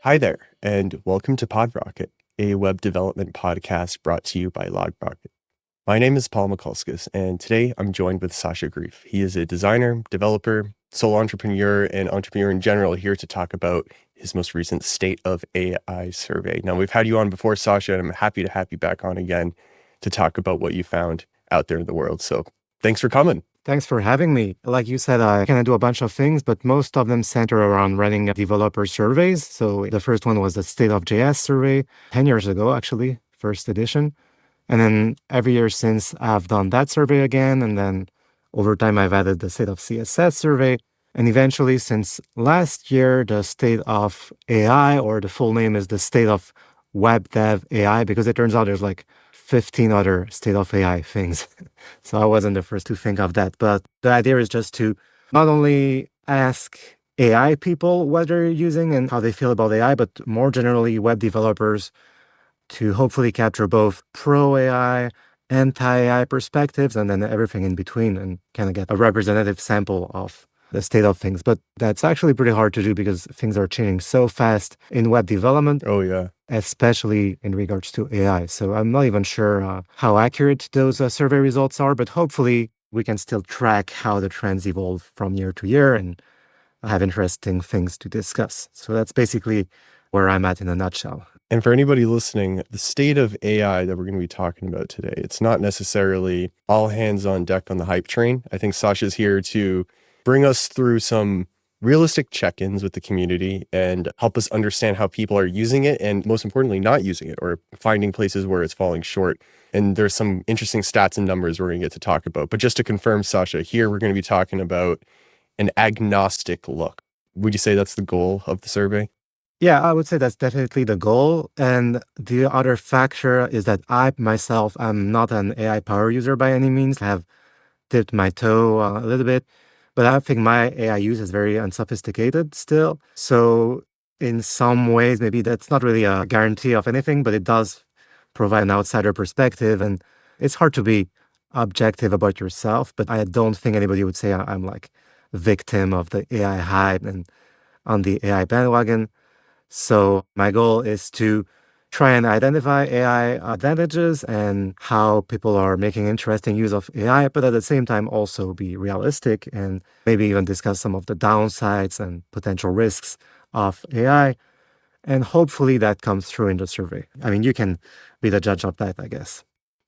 Hi there, and welcome to PodRocket, a web development podcast brought to you by LogRocket. My name is Paul Mikulskis, and today I'm joined with Sacha Greif. He is a designer, developer, sole entrepreneur, and entrepreneur in general here to talk about his most recent State of AI survey. Now, we've had you on before, Sacha, and I'm happy to have you back on again to talk about what you found out there in the world. So thanks for coming. Thanks for having me. Like you said, I kind of do a bunch of things, but most of them center around running developer surveys. So the first one was the State of JS survey 10 years ago, actually, first edition. And then every year since, I've done that survey again. And then over time, I've added the State of CSS survey. And eventually, since last year, the State of AI, or the full name is the State of Web Dev AI, because it turns out there's like 15 other State of AI things. So I wasn't the first to think of that. But the idea is just to not only ask AI people what they're using and how they feel about AI, but more generally web developers, to hopefully capture both pro AI, anti AI perspectives, and then everything in between, and kind of get a representative sample of the state of things. But that's actually pretty hard to do because things are changing so fast in web development. Oh, yeah. Especially in regards to AI. So I'm not even sure how accurate those survey results are, but hopefully we can still track how the trends evolve from year to year and have interesting things to discuss. So that's basically where I'm at in a nutshell. And for anybody listening, the state of AI that we're going to be talking about today, it's not necessarily all hands on deck on the hype train. I think Sacha's here to bring us through some realistic check-ins with the community and help us understand how people are using it and, most importantly, not using it or finding places where it's falling short. And there's some interesting stats and numbers we're going to get to talk about. But just to confirm, Sacha, here we're going to be talking about an agnostic look. Would you say that's the goal of the survey? Yeah, I would say that's definitely the goal. And the other factor is that I myself am not an AI power user by any means. I have dipped my toe a little bit, but I think my AI use is very unsophisticated still. So in some ways, maybe that's not really a guarantee of anything, but it does provide an outsider perspective. And it's hard to be objective about yourself, but I don't think anybody would say I'm like victim of the AI hype and on the AI bandwagon. So my goal is to try and identify AI advantages and how people are making interesting use of AI, but at the same time also be realistic and maybe even discuss some of the downsides and potential risks of AI. And hopefully that comes through in the survey. I mean, you can be the judge of that, I guess.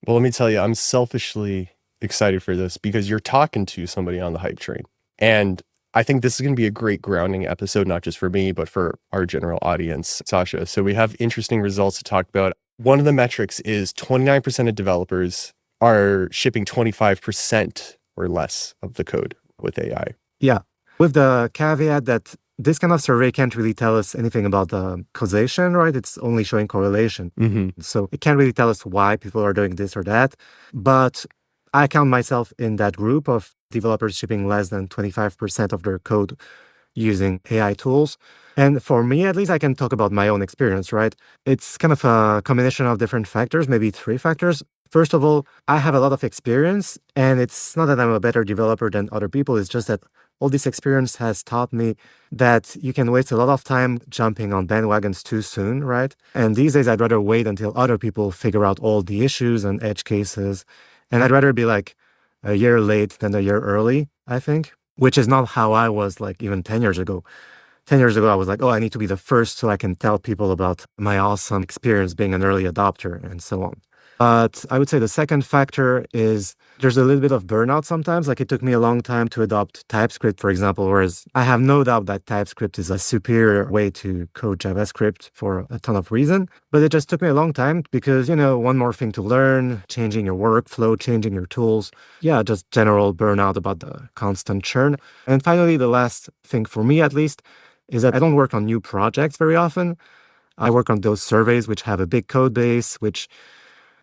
Well, let me tell you, I'm selfishly excited for this because you're talking to somebody on the hype train. And I think this is going to be a great grounding episode, not just for me, but for our general audience, Sacha. So we have interesting results to talk about. One of the metrics is 29% of developers are shipping 25% or less of the code with AI. Yeah, with the caveat that this kind of survey can't really tell us anything about the causation, right? It's only showing correlation. Mm-hmm. So it can't really tell us why people are doing this or that. But I count myself in that group of developers shipping less than 25% of their code using AI tools. And for me, at least, I can talk about my own experience, right? It's kind of a combination of different factors, maybe three factors. First of all, I have a lot of experience, and it's not that I'm a better developer than other people. It's just that all this experience has taught me that you can waste a lot of time jumping on bandwagons too soon, right? And these days, I'd rather wait until other people figure out all the issues and edge cases. And I'd rather be like a year late than a year early, I think, which is not how I was like even 10 years ago. 10 years ago, I was like, oh, I need to be the first so I can tell people about my awesome experience being an early adopter and so on. But I would say the second factor is there's a little bit of burnout sometimes. Like it took me a long time to adopt TypeScript, for example, whereas I have no doubt that TypeScript is a superior way to code JavaScript for a ton of reasons. But it just took me a long time because, one more thing to learn, changing your workflow, changing your tools. Yeah, just general burnout about the constant churn. And finally, the last thing for me, at least, is that I don't work on new projects very often. I work on those surveys which have a big code base, which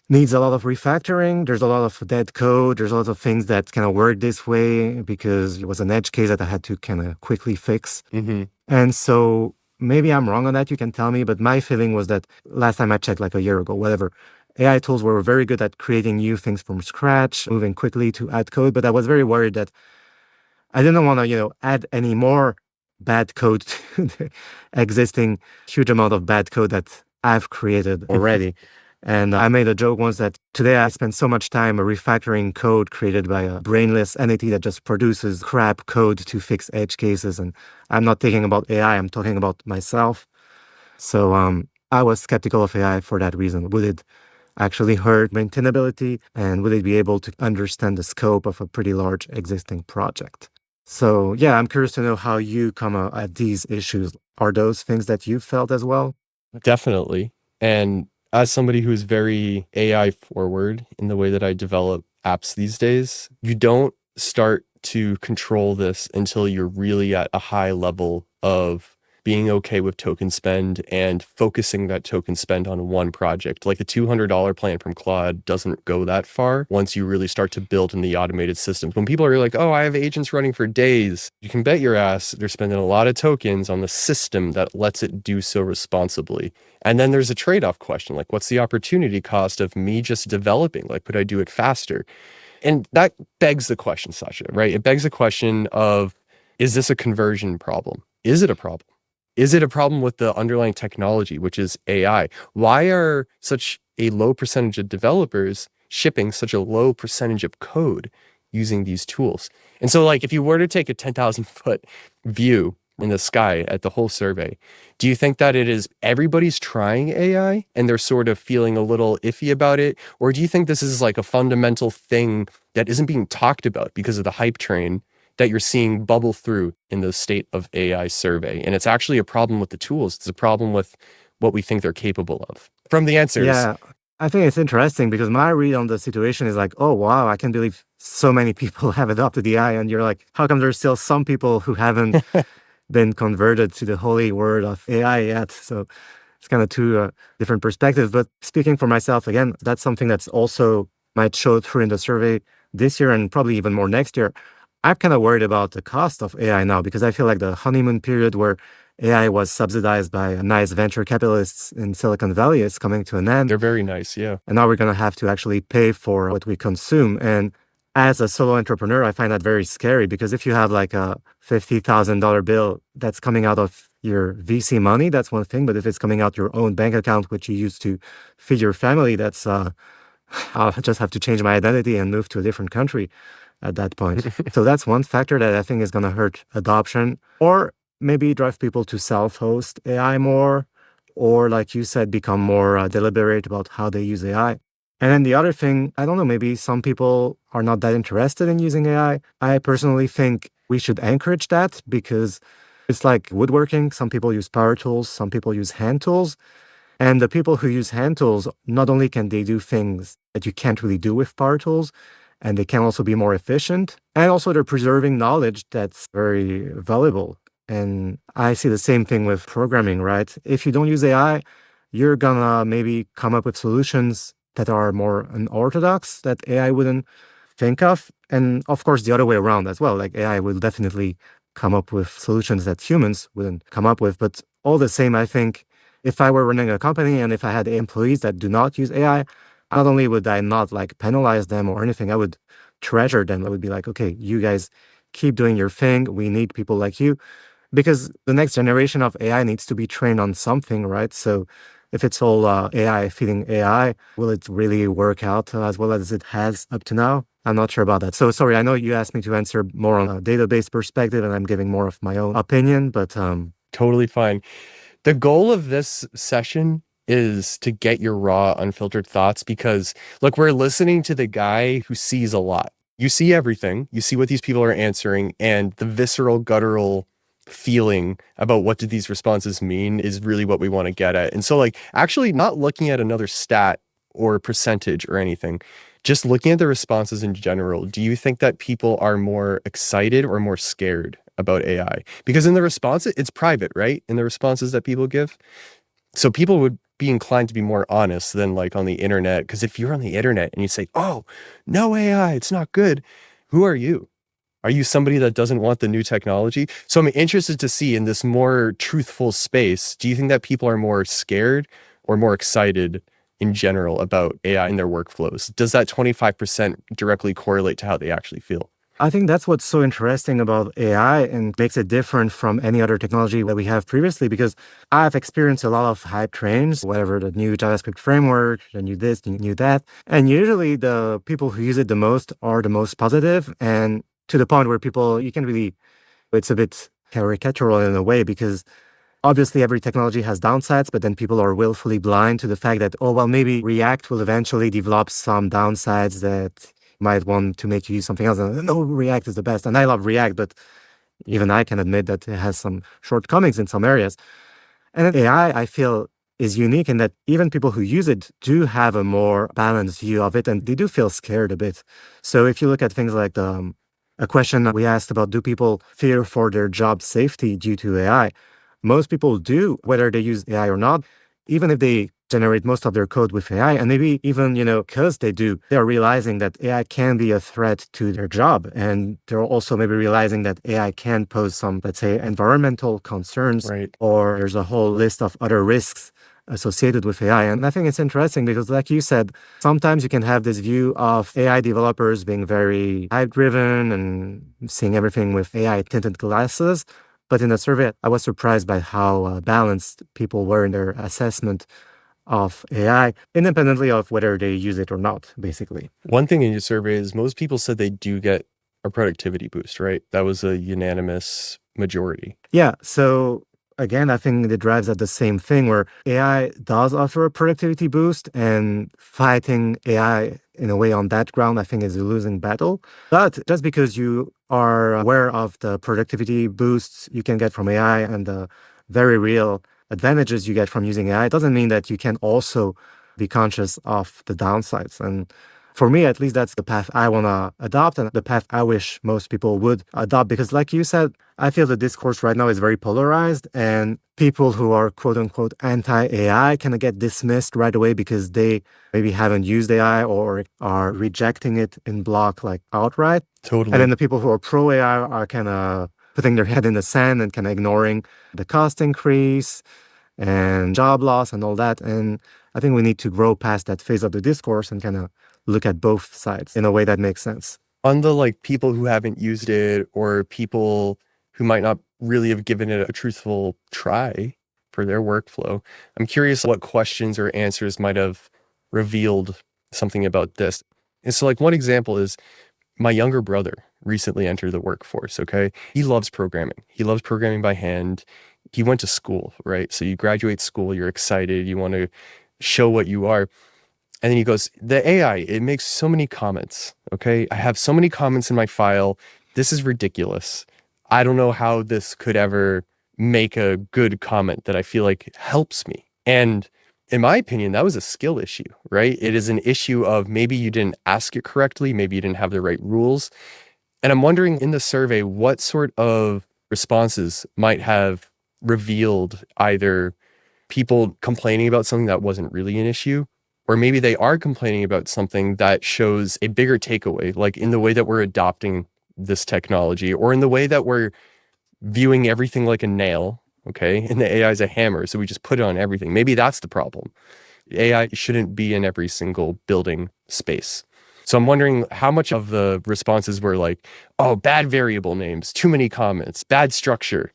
needs a lot of refactoring. There's a lot of dead code. There's a lot of things that kind of work this way because it was an edge case that I had to kind of quickly fix. Mm-hmm. And so maybe I'm wrong on that. You can tell me. But my feeling was that last time I checked, like a year ago, whatever, AI tools were very good at creating new things from scratch, moving quickly to add code. But I was very worried that I didn't want to, add any more bad code to the existing huge amount of bad code that I've created already. And I made a joke once that today I spend so much time refactoring code created by a brainless entity that just produces crap code to fix edge cases. And I'm not thinking about AI, I'm talking about myself. So I was skeptical of AI for that reason. Would it actually hurt maintainability? And would it be able to understand the scope of a pretty large existing project? So yeah, I'm curious to know how you come at these issues. Are those things that you felt as well? Definitely. And as somebody who's very AI forward in the way that I develop apps these days, you don't start to control this until you're really at a high level of being okay with token spend and focusing that token spend on one project. Like the $200 plan from Claude doesn't go that far once you really start to build in the automated systems. When people are like, oh, I have agents running for days, you can bet your ass they're spending a lot of tokens on the system that lets it do so responsibly. And then there's a trade-off question, like what's the opportunity cost of me just developing? Like, could I do it faster? And that begs the question, Sacha, right? It begs the question of, is this a conversion problem? Is it a problem? Is it a problem with the underlying technology, which is AI? Why are such a low percentage of developers shipping such a low percentage of code using these tools? And so, like, if you were to take a 10,000-foot view in the sky at the whole survey, do you think that it is everybody's trying AI and they're sort of feeling a little iffy about it? Or do you think this is like a fundamental thing that isn't being talked about because of the hype train that you're seeing bubble through in the state of AI survey? And it's actually a problem with the tools. It's a problem with what we think they're capable of. From the answers, Yeah, I think it's interesting because my read on the situation is like, oh, wow, I can't believe so many people have adopted the AI. And you're like, how come there's still some people who haven't been converted to the holy word of AI yet? So it's kind of two different perspectives. But speaking for myself, again, that's something that's also might show through in the survey this year and probably even more next year. I'm kind of worried about the cost of AI now because I feel like the honeymoon period where AI was subsidized by nice venture capitalists in Silicon Valley is coming to an end. they're very nice. Yeah. And now we're going to have to actually pay for what we consume. And as a solo entrepreneur, I find that very scary because if you have like a $50,000 bill that's coming out of your VC money, that's one thing. But if it's coming out your own bank account, which you use to feed your family, that's I'll just have to change my identity and move to a different country at that point. So that's one factor that I think is going to hurt adoption, or maybe drive people to self-host AI more, or like you said, become more deliberate about how they use AI. And then the other thing, I don't know, maybe some people are not that interested in using AI. I personally think we should encourage that because it's like woodworking. Some people use power tools, some people use hand tools. And the people who use hand tools, not only can they do things that you can't really do with power tools, and they can also be more efficient, and also they're preserving knowledge that's very valuable. And I see the same thing with programming, right? If you don't use AI, you're gonna maybe come up with solutions that are more unorthodox that AI wouldn't think of. And of course, the other way around as well. Like AI will definitely come up with solutions that humans wouldn't come up with. But all the same, I think if I were running a company and if I had employees that do not use AI, not only would I not like penalize them or anything, I would treasure them. I would be like, okay, you guys keep doing your thing. We need people like you because the next generation of AI needs to be trained on something, right? So if it's all AI feeding AI, will it really work out as well as it has up to now? I'm not sure about that. So sorry, I know you asked me to answer more on a database perspective and I'm giving more of my own opinion, but Totally fine. The goal of this session is to get your raw, unfiltered thoughts because, look, we're listening to the guy who sees a lot. You see everything, you see what these people are answering, and the visceral, guttural feeling about what do these responses mean is really what we want to get at. And so, like, actually not looking at another stat or percentage or anything, just looking at the responses in general, do you think that people are more excited or more scared about AI? Because in the response, it's private, right? In the responses that people give. So people would be inclined to be more honest than like on the internet. Because if you're on the internet and you say, oh, no AI, it's not good, who are you? Are you somebody that doesn't want the new technology? So I'm interested to see in this more truthful space, do you think that people are more scared or more excited in general about AI in their workflows? Does that 25% directly correlate to how they actually feel? I think that's what's so interesting about AI and makes it different from any other technology that we have previously, because I've experienced a lot of hype trains, whatever the new JavaScript framework, the new this, the new that. And usually the people who use it the most are the most positive, and to the point where people, you can really, it's a bit caricatural in a way, because obviously every technology has downsides, but then people are willfully blind to the fact that, oh, well, maybe React will eventually develop some downsides that might want to make you use something else. And no, React is the best. And I love React, but even I can admit that it has some shortcomings in some areas. And then AI, I feel, is unique in that even people who use it do have a more balanced view of it, and they do feel scared a bit. So if you look at things like a question we asked about, do people fear for their job safety due to AI? Most people do, whether they use AI or not, even if they generate most of their code with AI. And maybe even, because they do, they're realizing that AI can be a threat to their job. And they're also maybe realizing that AI can pose some, let's say, environmental concerns, Right. or there's a whole list of other risks associated with AI. And I think it's interesting because, like you said, sometimes you can have this view of AI developers being very hype driven and seeing everything with AI tinted glasses. But in the survey, I was surprised by how balanced people were in their assessment of AI, independently of whether they use it or not, basically. One thing in your survey is most people said they do get a productivity boost, right? That was a unanimous majority. Yeah. So again, I think it drives at the same thing where AI does offer a productivity boost, and fighting AI in a way on that ground, I think, is a losing battle. But just because you are aware of the productivity boosts you can get from AI and the very real advantages you get from using AI, it doesn't mean that you can also be conscious of the downsides. And for me, at least, that's the path I want to adopt, and the path I wish most people would adopt. Because like you said, I feel the discourse right now is very polarized, and people who are quote unquote anti-AI kind of get dismissed right away because they maybe haven't used AI or are rejecting it in block, like outright. And Totally. then the people who are pro-AI are kind of putting their head in the sand and kind of ignoring the cost increase and job loss and all that. And I think we need to grow past that phase of the discourse and kind of look at both sides in a way that makes sense. On the people who haven't used it or people who might not really have given it a truthful try for their workflow, I'm curious what questions or answers might have revealed something about this. And so one example is my younger brother recently entered the workforce, okay? He loves programming. He loves programming by hand. He went to school, right? So you graduate school, you're excited, you want to show what you are. And then he goes, the AI, it makes so many comments, okay? I have so many comments in my file. This is ridiculous. I don't know how this could ever make a good comment that I feel like helps me. And in my opinion, that was a skill issue, right? It is an issue of maybe you didn't ask it correctly, maybe you didn't have the right rules. And I'm wondering in the survey, what sort of responses might have revealed either people complaining about something that wasn't really an issue, or maybe they are complaining about something that shows a bigger takeaway, like in the way that we're adopting this technology, or in the way that we're viewing everything like a nail, okay? And the AI is a hammer, so we just put it on everything. Maybe that's the problem. AI shouldn't be in every single building space. So I'm wondering how much of the responses were like, oh, bad variable names, too many comments, bad structure,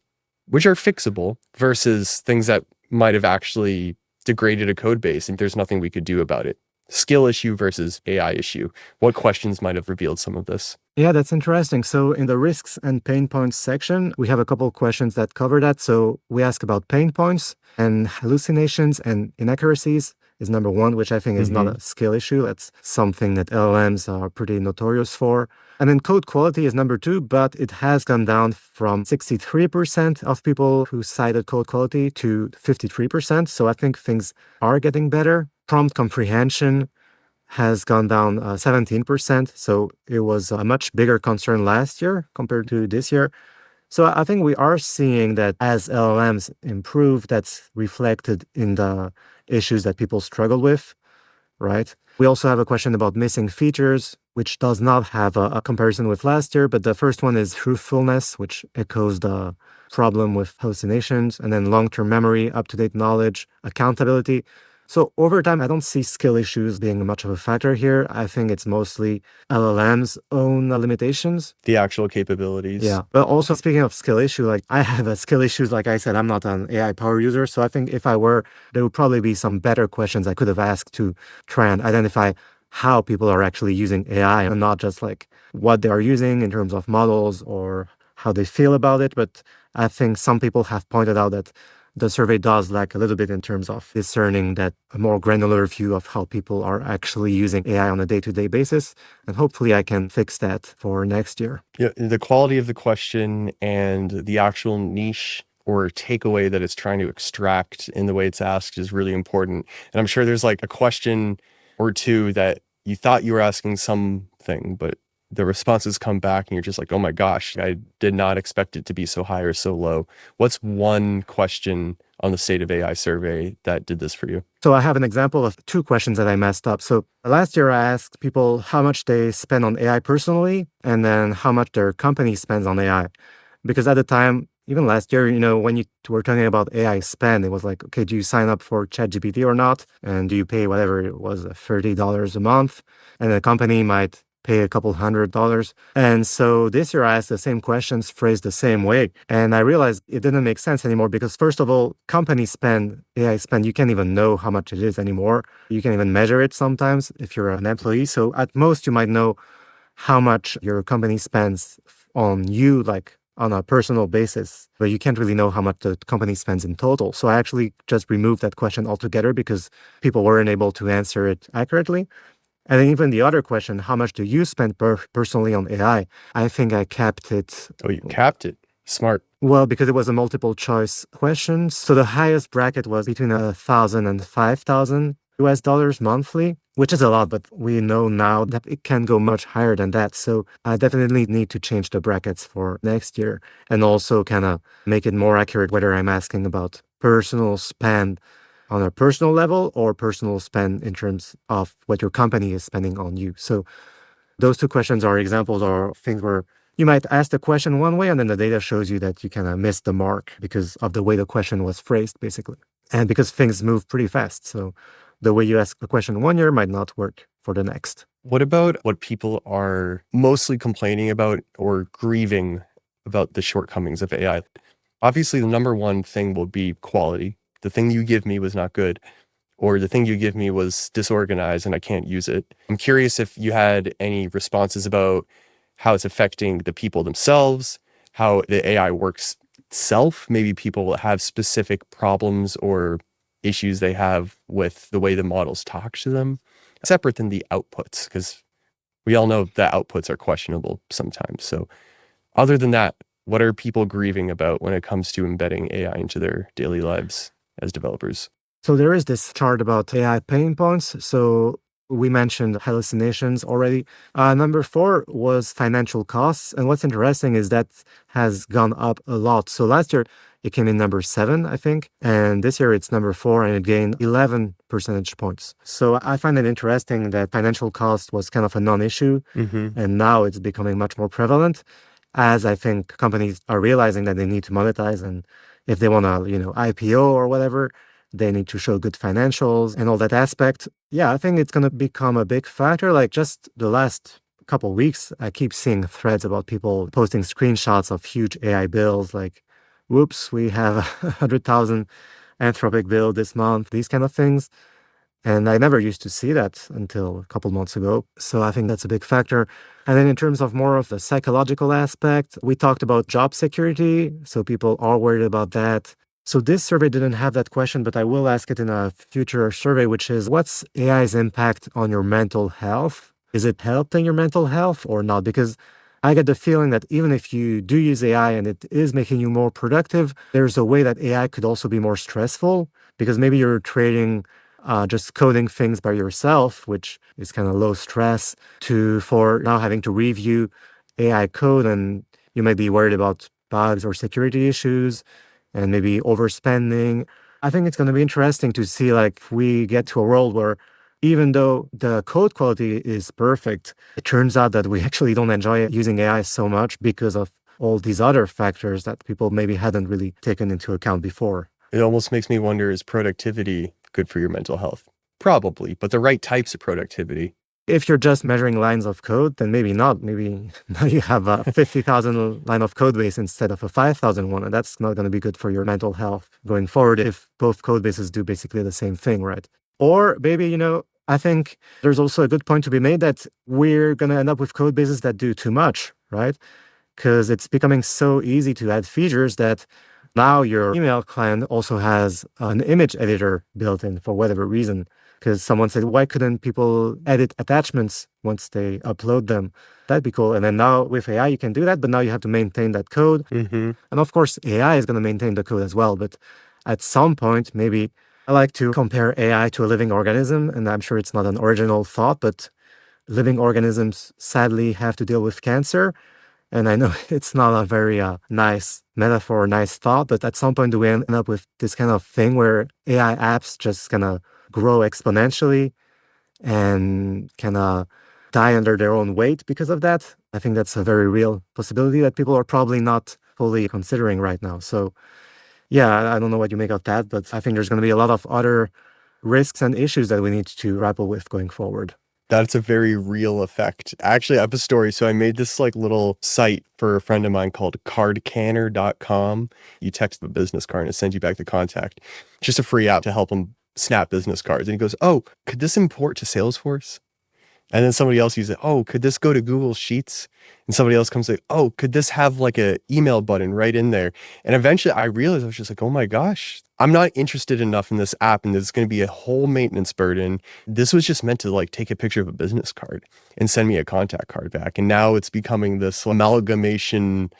which are fixable, versus things that might have actually degraded a code base and there's nothing we could do about it. Skill issue versus AI issue. What questions might have revealed some of this? Yeah, that's interesting. So in the risks and pain points section, we have a couple of questions that cover that. So we ask about pain points, and hallucinations and inaccuracies is number one, which I think is not a skill issue. That's something that LLMs are pretty notorious for. And then code quality is number two, but it has gone down from 63% of people who cited code quality to 53%. So I think things are getting better. Prompt comprehension has gone down 17%. So it was a much bigger concern last year compared to this year. So I think we are seeing that as LLMs improve, that's reflected in the issues that people struggle with, right? We also have a question about missing features, which does not have a comparison with last year, but the first one is truthfulness, which echoes the problem with hallucinations, and then long-term memory, up-to-date knowledge, accountability. So over time, I don't see skill issues being much of a factor here. I think it's mostly LLM's own limitations. The actual capabilities. Yeah. But also speaking of skill issue, like I have a skill issues. Like I said, I'm not an AI power user. So I think if I were, there would probably be some better questions I could have asked to try and identify how people are actually using AI and not just like what they are using in terms of models or how they feel about it. But I think some people have pointed out that the survey does lack a little bit in terms of discerning that a more granular view of how people are actually using AI on a day-to-day basis. And hopefully I can fix that for next year. Yeah, the quality of the question and the actual niche or takeaway that it's trying to extract in the way it's asked is really important. And I'm sure there's like a question or two that you thought you were asking something, but the responses come back and you're just like, oh my gosh, I did not expect it to be so high or so low. What's one question on the State of AI survey that did this for you? So I have an example of two questions that I messed up. So last year I asked people how much they spend on AI personally and then how much their company spends on AI. Because at the time, even last year, when you were talking about AI spend, it was like, okay, do you sign up for ChatGPT or not? And do you pay whatever it was, $30 a month? And the company might pay a couple $100. And so this year I asked the same questions phrased the same way. And I realized it didn't make sense anymore because first of all, company spend, AI spend, you can't even know how much it is anymore. You can't even measure it sometimes if you're an employee. So at most you might know how much your company spends on you, like on a personal basis, but you can't really know how much the company spends in total. So I actually just removed that question altogether because people weren't able to answer it accurately. And then even the other question, how much do you spend personally on AI? I think I kept it. Oh, you capped it. Smart. Well, because it was a multiple choice question. So the highest bracket was between 1,000 and 5,000 US dollars monthly, which is a lot, but we know now that it can go much higher than that. So I definitely need to change the brackets for next year and also kind of make it more accurate whether I'm asking about personal spend on a personal level or personal spend in terms of what your company is spending on you. So those two questions are examples or things where you might ask the question one way and then the data shows you that you kind of missed the mark because of the way the question was phrased, basically. And because things move pretty fast. So the way you ask a question one year might not work for the next. What about what people are mostly complaining about or grieving about the shortcomings of AI? Obviously, the number one thing will be quality. The thing you give me was not good, or the thing you give me was disorganized and I can't use it. I'm curious if you had any responses about how it's affecting the people themselves, how the AI works itself. Maybe people have specific problems or issues they have with the way the models talk to them, separate than the outputs, because we all know that outputs are questionable sometimes. So other than that, what are people grieving about when it comes to embedding AI into their daily lives as developers? So there is this chart about AI pain points. So we mentioned hallucinations already. Number 4 was financial costs. And what's interesting is that has gone up a lot. So last year it came in number 7, I think. And this year it's number 4 and it gained 11 percentage points. So I find it interesting that financial cost was kind of a non-issue. And now it's becoming much more prevalent as I think companies are realizing that they need to monetize. And if they want to, IPO or whatever, they need to show good financials and all that aspect. Yeah, I think it's going to become a big factor. Like just the last couple of weeks, I keep seeing threads about people posting screenshots of huge AI bills like, whoops, we have 100,000 Anthropic bill this month, these kind of things. And I never used to see that until a couple months ago. So I think that's a big factor. And then in terms of more of the psychological aspect, we talked about job security. So people are worried about that. So this survey didn't have that question, but I will ask it in a future survey, which is what's AI's impact on your mental health? Is it helping your mental health or not? Because I get the feeling that even if you do use AI and it is making you more productive, there's a way that AI could also be more stressful because maybe you're trading just coding things by yourself, which is kind of low stress, for now having to review AI code, and you might be worried about bugs or security issues and maybe overspending. I think it's going to be interesting to see if we get to a world where even though the code quality is perfect, it turns out that we actually don't enjoy using AI so much because of all these other factors that people maybe hadn't really taken into account before. It almost makes me wonder, is productivity good for your mental health? Probably, but the right types of productivity. If you're just measuring lines of code, then maybe not. Maybe now you have a 50,000 line of code base instead of a 5,000 one, and that's not going to be good for your mental health going forward if both code bases do basically the same thing, right? Or maybe, I think there's also a good point to be made that we're going to end up with code bases that do too much, right? Because it's becoming so easy to add features that now your email client also has an image editor built in for whatever reason. Because someone said, why couldn't people edit attachments once they upload them? That'd be cool. And then now with AI, you can do that, but now you have to maintain that code. Mm-hmm. And of course, AI is going to maintain the code as well. But at some point, maybe I like to compare AI to a living organism. And I'm sure it's not an original thought, but living organisms sadly have to deal with cancer. And I know it's not a very nice metaphor, nice thought, but at some point do we end up with this kind of thing where AI apps just gonna grow exponentially and kind of die under their own weight because of that? I think that's a very real possibility that people are probably not fully considering right now. So yeah, I don't know what you make of that, but I think there's going to be a lot of other risks and issues that we need to grapple with going forward. That's a very real effect. Actually, I have a story. So I made this like little site for a friend of mine called cardcanner.com. You text the business card and it sends you back the contact. Just a free app to help him snap business cards. And he goes, oh, could this import to Salesforce? And then somebody else uses it. Oh, could this go to Google Sheets? And somebody else comes like, oh, could this have like a email button right in there? And eventually I realized I was just like, oh my gosh, I'm not interested enough in this app and there's going to be a whole maintenance burden. This was just meant to like take a picture of a business card and send me a contact card back. And now it's becoming this amalgamation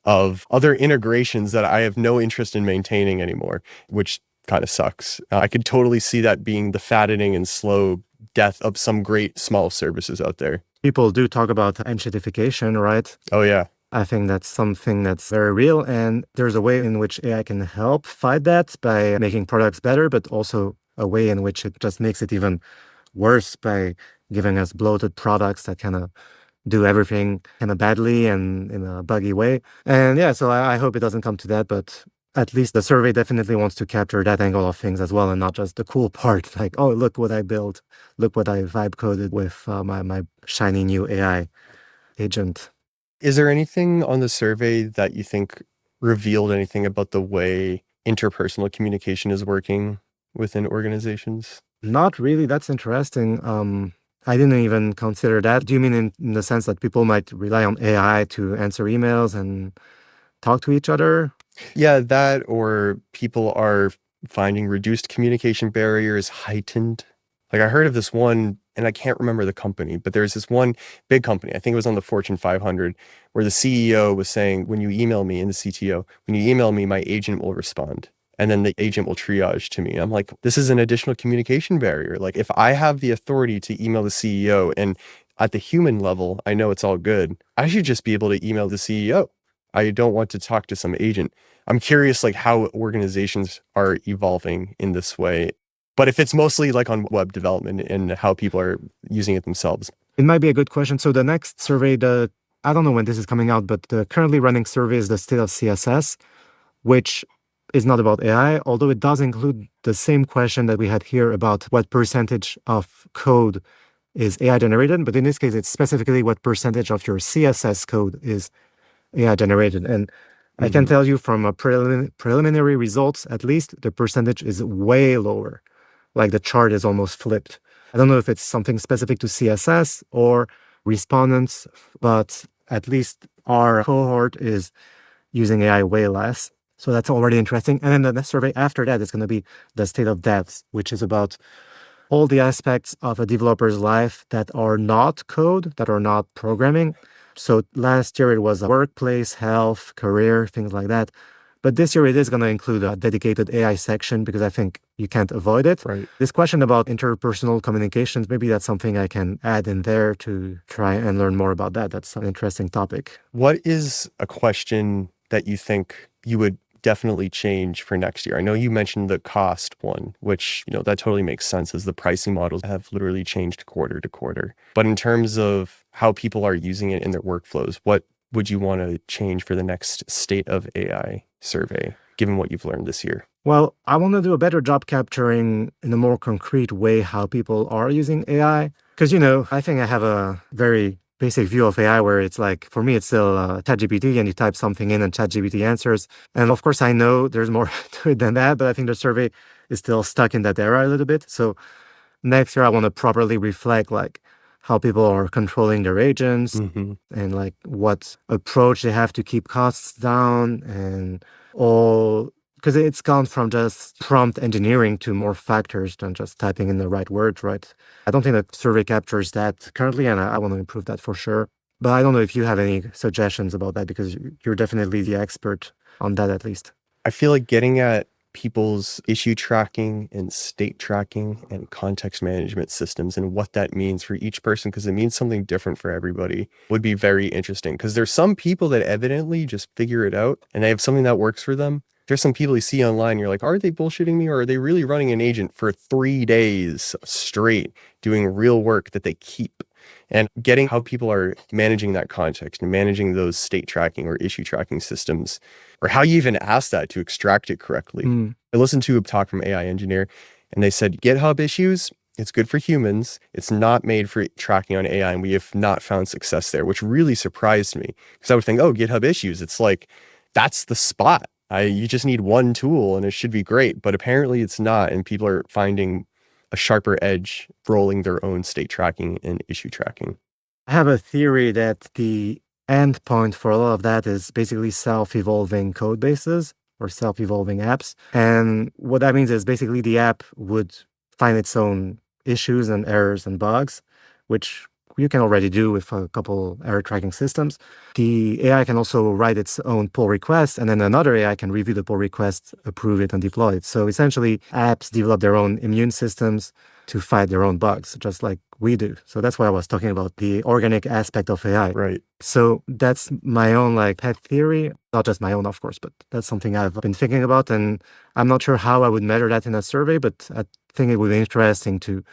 of other integrations that I have no interest in maintaining anymore, which kind of sucks. I could totally see that being the fattening and slow death of some great small services out there. People do talk about enshittification, right? Oh, yeah. I think that's something that's very real. And there's a way in which AI can help fight that by making products better, but also a way in which it just makes it even worse by giving us bloated products that kind of do everything kind of badly and in a buggy way. And yeah, so I hope it doesn't come to that, but at least the survey definitely wants to capture that angle of things as well and not just the cool part. Like, oh, look what I built. Look what I vibe coded with my shiny new AI agent. Is there anything on the survey that you think revealed anything about the way interpersonal communication is working within organizations? Not really. That's interesting. I didn't even consider that. Do you mean in the sense that people might rely on AI to answer emails and talk to each other? Yeah, that or people are finding reduced communication barriers heightened. Like I heard of this one, and I can't remember the company, but there's this one big company, I think it was on the Fortune 500, where the CEO was saying, when you email me, and the CTO, when you email me, my agent will respond. And then the agent will triage to me. I'm like, this is an additional communication barrier. Like if I have the authority to email the CEO and at the human level, I know it's all good, I should just be able to email the CEO. I don't want to talk to some agent. I'm curious like how organizations are evolving in this way. But if it's mostly like on web development and how people are using it themselves. It might be a good question. So the next survey, I don't know when this is coming out, but the currently running survey is the state of CSS, which is not about AI, although it does include the same question that we had here about what percentage of code is AI generated. But in this case, it's specifically what percentage of your CSS code is AI generated. And I can tell you from a preliminary results, at least the percentage is way lower. Like the chart is almost flipped. I don't know if it's something specific to CSS or respondents, but at least our cohort is using AI way less. So that's already interesting. And then the next survey after that is going to be the state of devs, which is about all the aspects of a developer's life that are not code, that are not programming. So last year it was workplace, health, career, things like that. But this year it is going to include a dedicated AI section because I think you can't avoid it. Right. This question about interpersonal communications, maybe that's something I can add in there to try and learn more about that. That's an interesting topic. What is a question that you think you would definitely change for next year? I know you mentioned the cost one, which, that totally makes sense as the pricing models have literally changed quarter to quarter. But in terms of how people are using it in their workflows, what would you want to change for the next state of AI survey, given what you've learned this year? Well, I want to do a better job capturing in a more concrete way how people are using AI. Because, I think I have a very basic view of AI where it's like, for me, it's still ChatGPT and you type something in and ChatGPT answers. And of course, I know there's more to it than that, but I think the survey is still stuck in that era a little bit. So next year, I want to properly reflect like how people are controlling their agents Hmm. and like what approach they have to keep costs down and all because it's gone from just prompt engineering to more factors than just typing in the right words, right? I don't think the survey captures that currently, and I want to improve that for sure. But I don't know if you have any suggestions about that because you're definitely the expert on that at least. I feel like getting at people's issue tracking and state tracking and context management systems and what that means for each person, because it means something different for everybody, would be very interesting. Because there's some people that evidently just figure it out and they have something that works for them. There's some people you see online, you're like, are they bullshitting me or are they really running an agent for 3 days straight doing real work that they keep? And getting how people are managing that context and managing those state tracking or issue tracking systems, or how you even ask that to extract it correctly. Mm. I listened to a talk from AI engineer, and they said GitHub issues, it's good for humans. It's not made for tracking on AI, and we have not found success there, which really surprised me because I would think, oh, GitHub issues, it's like that's the spot. You just need one tool and it should be great, but apparently it's not, and people are finding a sharper edge rolling their own state tracking and issue tracking. I have a theory that the end point for a lot of that is basically self-evolving code bases or self-evolving apps. And what that means is basically the app would find its own issues and errors and bugs, which you can already do with a couple error tracking systems. The AI can also write its own pull request, and then another AI can review the pull request, approve it, and deploy it. So essentially, apps develop their own immune systems to fight their own bugs, just like we do. So that's why I was talking about the organic aspect of AI. Right. So that's my own like pet theory, not just my own, of course, but that's something I've been thinking about. And I'm not sure how I would measure that in a survey, but I think it would be interesting to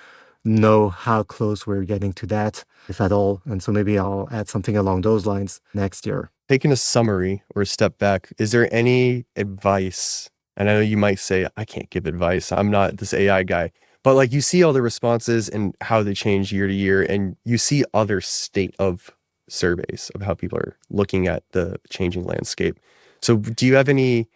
know how close we're getting to that, if at all. And so maybe I'll add something along those lines next year. Taking a summary or a step back, is there any advice? And I know you might say, I can't give advice. I'm not this AI guy. But like you see all the responses and how they change year to year, and you see other state of surveys of how people are looking at the changing landscape. So do you have any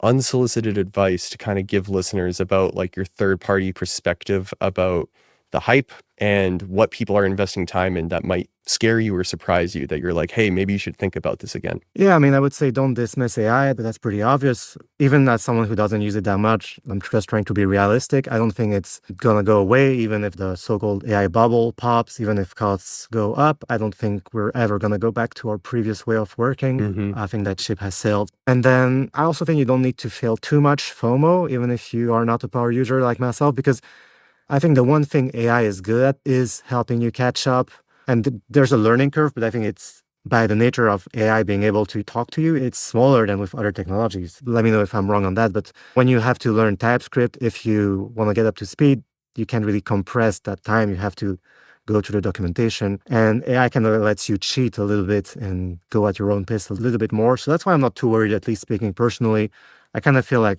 unsolicited advice to kind of give listeners about like your third party perspective about the hype and what people are investing time in that might scare you or surprise you, that you're like, hey, maybe you should think about this again? Yeah, I mean, I would say don't dismiss AI, but that's pretty obvious. Even as someone who doesn't use it that much, I'm just trying to be realistic. I don't think it's going to go away, even if the so-called AI bubble pops, even if costs go up. I don't think we're ever going to go back to our previous way of working. Mm-hmm. I think that ship has sailed. And then I also think you don't need to feel too much FOMO, even if you are not a power user like myself, because I think the one thing AI is good at is helping you catch up. And there's a learning curve, but I think it's by the nature of AI being able to talk to you, it's smaller than with other technologies. Let me know if I'm wrong on that. But when you have to learn TypeScript, if you want to get up to speed, you can't really compress that time. You have to go to the documentation. And AI kind of lets you cheat a little bit and go at your own pace a little bit more. So that's why I'm not too worried, at least speaking personally. I kind of feel like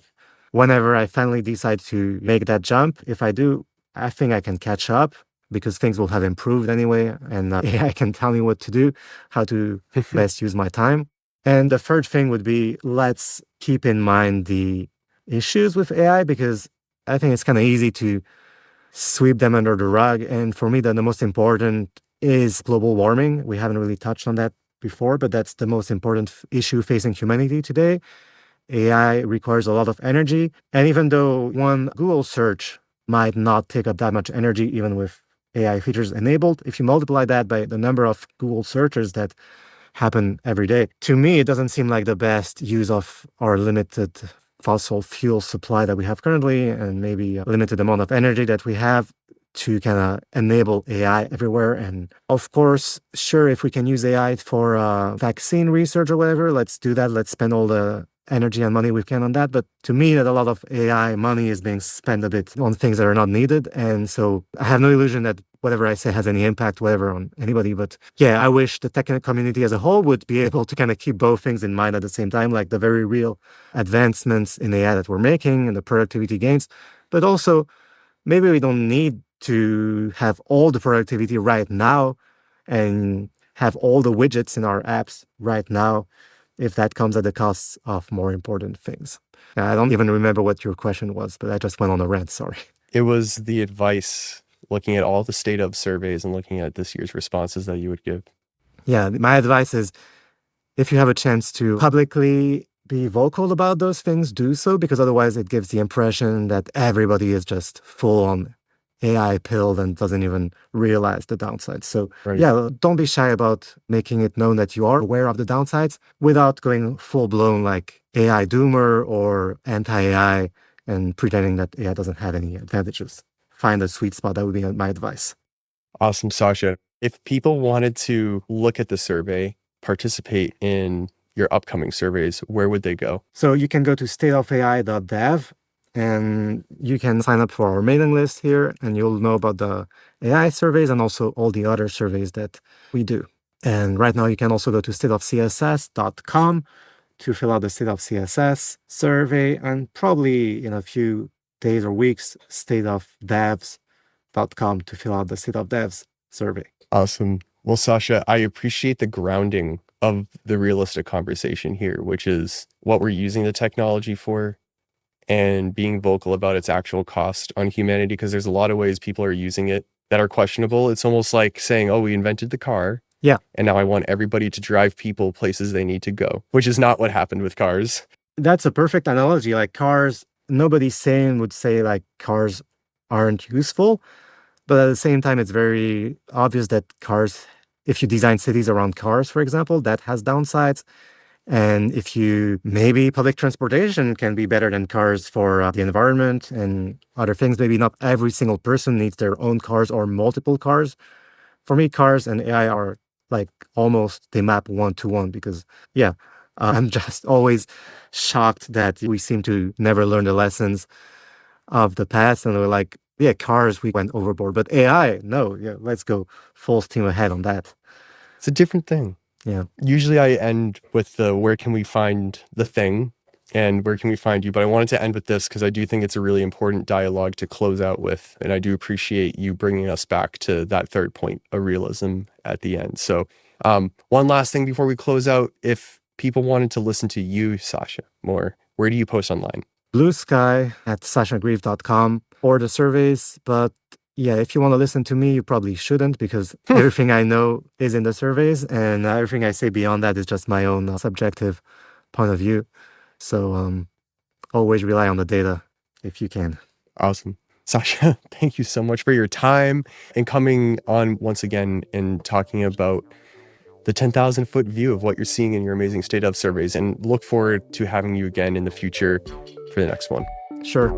whenever I finally decide to make that jump, if I do, I think I can catch up because things will have improved anyway. And AI can tell me what to do, how to best use my time. And the third thing would be let's keep in mind the issues with AI because I think it's kind of easy to sweep them under the rug. And for me, the most important is global warming. We haven't really touched on that before, but that's the most important issue facing humanity today. AI requires a lot of energy. And even though one Google search might not take up that much energy, even with AI features enabled, if you multiply that by the number of Google searches that happen every day, to me, it doesn't seem like the best use of our limited fossil fuel supply that we have currently, and maybe a limited amount of energy that we have to kind of enable AI everywhere. And of course, sure, if we can use AI for vaccine research or whatever, let's do that. Let's spend all the energy and money we can on that. But to me, that a lot of AI money is being spent a bit on things that are not needed. And so I have no illusion that whatever I say has any impact, whatever, on anybody. But yeah, I wish the tech community as a whole would be able to kind of keep both things in mind at the same time, like the very real advancements in AI that we're making and the productivity gains. But also, maybe we don't need to have all the productivity right now and have all the widgets in our apps right now if that comes at the cost of more important things. I don't even remember what your question was, but I just went on a rant, sorry. It was the advice, looking at all the state of surveys and looking at this year's responses that you would give. Yeah, my advice is if you have a chance to publicly be vocal about those things, do so, because otherwise it gives the impression that everybody is just full on AI pilled and doesn't even realize the downsides. So Right. yeah, don't be shy about making it known that you are aware of the downsides without going full blown like AI doomer or anti-AI and pretending that AI doesn't have any advantages. Find a sweet spot. That would be my advice. Awesome, Sacha. If people wanted to look at the survey, participate in your upcoming surveys, where would they go? So you can go to stateofai.dev and you can sign up for our mailing list here, and you'll know about the AI surveys and also all the other surveys that we do. And right now you can also go to stateofcss.com to fill out the State of CSS survey, and probably in a few days or weeks, stateofdevs.com to fill out the State of Devs survey. Awesome. Well, Sacha, I appreciate the grounding of the realistic conversation here, which is what we're using the technology for and being vocal about its actual cost on humanity, because there's a lot of ways people are using it that are questionable. It's almost like saying, oh, we invented the car. Yeah. And now I want everybody to drive people places they need to go, which is not what happened with cars. That's a perfect analogy. Like cars, nobody sane would say like cars aren't useful. But at the same time, it's very obvious that cars, if you design cities around cars, for example, that has downsides. And if you, maybe public transportation can be better than cars for the environment and other things. Maybe not every single person needs their own cars or multiple cars. For me, cars and AI are like almost, they map 1-to-1 because, yeah, I'm just always shocked that we seem to never learn the lessons of the past. And we're like, yeah, cars, we went overboard. But AI, no, yeah, let's go full steam ahead on that. It's a different thing. Yeah. Usually I end with the where can we find the thing and where can we find you? But I wanted to end with this because I do think it's a really important dialogue to close out with. And I do appreciate you bringing us back to that third point of realism at the end. So one last thing before we close out, if people wanted to listen to you, Sacha, more, where do you post online? Blue Sky at sachagreif.com or the surveys. But yeah, if you want to listen to me, you probably shouldn't because everything I know is in the surveys and everything I say beyond that is just my own subjective point of view. So always rely on the data if you can. Awesome. Sacha, thank you so much for your time and coming on once again and talking about the 10,000-foot view of what you're seeing in your amazing state of surveys, and look forward to having you again in the future for the next one. Sure.